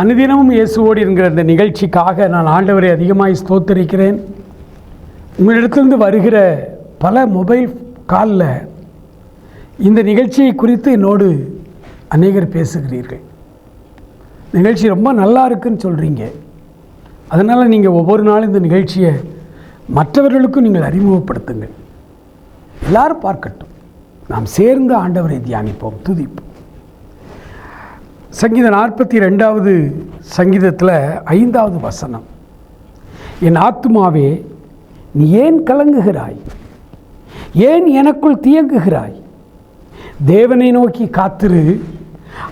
அனுதினமும் இயேசுவோடு என்கிற இந்த நிகழ்ச்சிக்காக நான் ஆண்டவரை அதிகமாக ஸ்தோத்தரிக்கிறேன். உங்களிடத்திலிருந்து வருகிற பல மொபைல் காலில் இந்த நிகழ்ச்சியை குறித்து என்னோடு அநேகர் பேசுகிறீர்கள். நிகழ்ச்சி ரொம்ப நல்லா இருக்குன்னு சொல்கிறீங்க. அதனால் நீங்கள் ஒவ்வொரு நாளும் இந்த நிகழ்ச்சியை மற்றவர்களுக்கும் நீங்கள் அறிமுகப்படுத்துங்கள். எல்லாரும் பார்க்கட்டும். நாம் சேர்ந்து ஆண்டவரை தியானிப்போம், துதிப்போம். சங்கீதம் 42வது சங்கீதத்தில் 5வது வசனம், என் ஆத்துமாவே நீ ஏன் கலங்குகிறாய், ஏன் எனக்குள் தியங்குகிறாய்? தேவனை நோக்கி காத்திரு,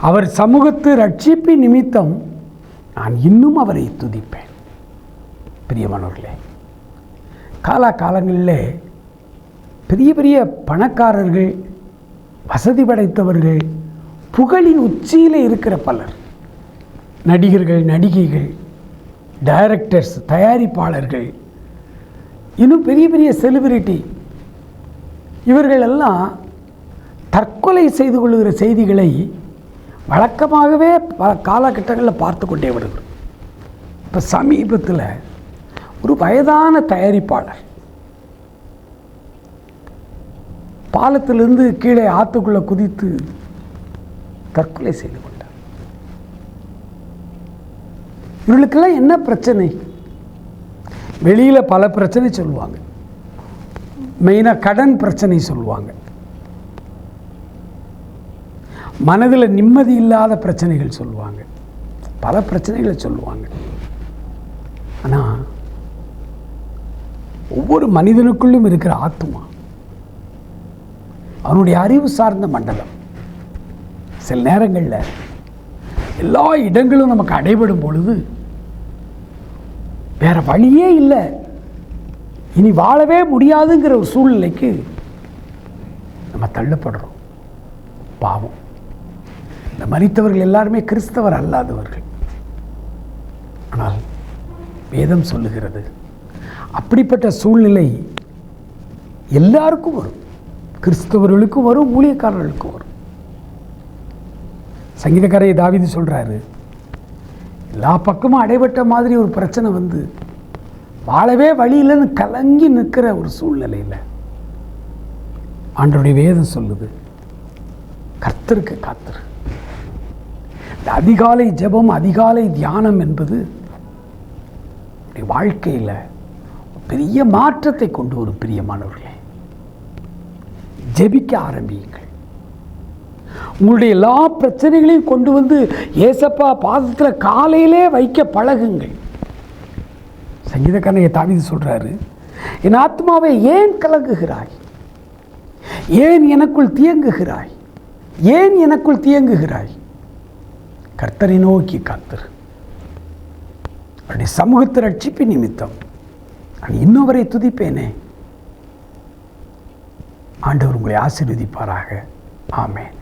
அவர் சமூகத்து ரட்சிப்பின் நிமித்தம் நான் இன்னும் அவரை துதிப்பேன். பிரியமானவர்களே, காலங்களில் பெரிய பெரிய பணக்காரர்கள், வசதி படைத்தவர்கள், புகழின் உச்சியில் இருக்கிற பலர், நடிகர்கள், நடிகைகள், டைரக்டர்ஸ், தயாரிப்பாளர்கள், இன்னும் பெரிய பெரிய செலிபிரிட்டி, இவர்களெல்லாம் தற்கொலை செய்து கொள்ளுகிற செய்திகளை வழக்கமாகவே பல காலகட்டங்களில் பார்த்து கொண்டே வருகிறோம். இப்போ சமீபத்தில் ஒரு வயதான தயாரிப்பாளர் பாலத்திலிருந்து கீழே ஆற்றுக்குள்ளே குதித்து தற்கொலை செய்து கொண்டார். இவர்களுக்கெல்லாம் என்ன பிரச்சனை? வெளியில் பல பிரச்சனை சொல்லுவாங்க. மெயினாக கடன் பிரச்சனை சொல்லுவாங்க. மனதில் நிம்மதி இல்லாத பிரச்சனைகள் சொல்லுவாங்க. பல பிரச்சனைகளை சொல்லுவாங்க. ஆனால் ஒவ்வொரு மனிதனுக்குள்ளும் இருக்கிற ஆத்மா, அவனுடைய அறிவு சார்ந்த மண்டலம், சில நேரங்களில் எல்லா இடங்களும் நமக்கு அடைபடும் பொழுது வேற வழியே இல்லை, இனி வாழவே முடியாதுங்கிற ஒரு சூழ்நிலைக்கு நம்ம தள்ளப்படுறோம். பாவம், இந்த மரித்தவர்கள் எல்லாருமே கிறிஸ்தவர் அல்லாதவர்கள். ஆனால் வேதம் சொல்லுகிறது, அப்படிப்பட்ட சூழ்நிலை எல்லாருக்கும் வரும். கிறிஸ்தவர்களுக்கும் வரும், ஊழியக்காரர்களுக்கும் வரும். சங்கீதக்காரரை தாவீது சொல்கிறாரு, எல்லா பக்கமும் அடைபட்ட மாதிரி ஒரு பிரச்சனை வந்து வாழவே வழி இல்லைன்னு கலங்கி நிற்கிற ஒரு சூழ்நிலையில் ஆண்டவருடைய வேதம் சொல்லுது, கர்த்தருக்கு காத்திரு. இந்த அதிகாலை ஜெபம், அதிகாலை தியானம் என்பது வாழ்க்கையில் பெரிய மாற்றத்தை கொண்டு வரும். பிரியமானவர்களே, ஜெபிக்க ஆரம்பியுங்கள். உங்களுடைய எல்லா பிரச்சனைகளையும் கொண்டு வந்து ஏசப்பா பாதத்தில் காலையிலே வைக்க பழகுங்கள். சங்கீதக்காரன் தாவீது சொல்றாரு, என் ஆத்மாவை ஏன் கலங்குகிறாய், ஏன் எனக்குள் தியங்குகிறாய், ஏன் எனக்குள் தியங்குகிறாய்? கர்த்தரை நோக்கி காத்திரு, அவருடைய சமூகத்தை ரட்சிப்பின் நிமித்தம் நான் இன்னும் வரை துதிப்பேனே. ஆண்டவர் உங்களை ஆசீர்வதிப்பாராக. ஆமென்.